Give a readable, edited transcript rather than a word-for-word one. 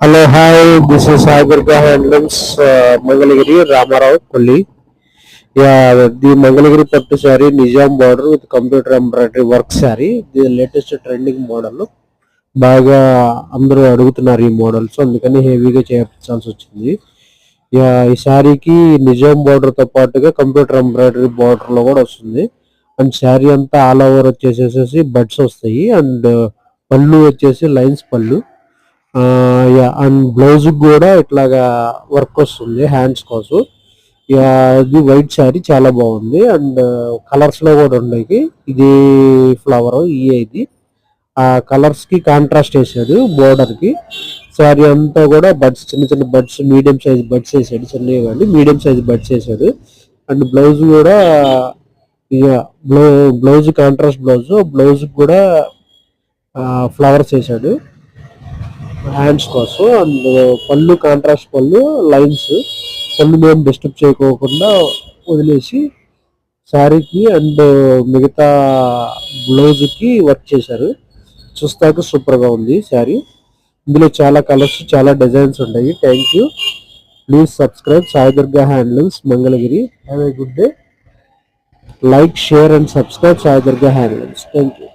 Hello, hi. This is Sai Durga Handlooms, Mangalagiri, Ramarao, Kolli. Yeah, the Mangalagiri Pattu saree, Nizam border with computer embroidery work saree. The latest trending model. బాగా అందరూ అడుగుతున్నారు ఈ models, అందుకని హెవీగా చేయించాల్సి వచ్చింది. Yeah, ఈ శారీకి Nizam border తో పాటుగా కంప్యూటర్ ఎంబ్రాయిడరీ బార్డర్ లో కూడా వస్తుంది. అండ్ శారీ అంతా ఆల్ ఓవర్ వచ్చేసేసి బడ్స్ వస్తాయి. అండ్ పళ్ళు వచ్చేసి లైన్స్ పళ్ళు. యా, అండ్ బ్లౌజ్ కూడా ఇట్లాగా వర్క్ వస్తుంది హ్యాండ్స్ కోసం. యా, ఇది వైట్ శారీ చాలా బాగుంది. అండ్ కలర్స్ లో కూడా ఉన్నాయి. ఇది ఫ్లవర్ ఇది ఆ కలర్స్ కి కాంట్రాస్ట్ వేసాడు బోర్డర్ కి. శారీ అంతా కూడా బడ్స్, చిన్న చిన్న బడ్స్, మీడియం సైజ్ బడ్స్ వేసాడు. చిన్నవి కానీ మీడియం సైజ్ బడ్స్ వేసాడు. అండ్ బ్లౌజ్ కూడా బ్లౌజ్ కాంట్రాస్ట్ బ్లౌజ్ కూడా ఫ్లవర్స్ వేసాడు హ్యాండ్స్ కోసం. అండ్ పళ్ళు కాంట్రాస్ట్ పళ్ళు, లైన్స్ పళ్ళు మేము డిస్టర్బ్ చేయకోకుండా వదిలేసి శారీకి అండ్ మిగతా బ్లౌజ్కి వర్క్ చేశారు. చూస్తాక సూపర్గా ఉంది శారీ. ఇందులో చాలా కలర్స్, చాలా డిజైన్స్ ఉంటాయి. Thank you. Please subscribe Sai Durga handlooms Mangalagiri. Have a good day. Like, share and subscribe Sai Durga handlooms. Thank you.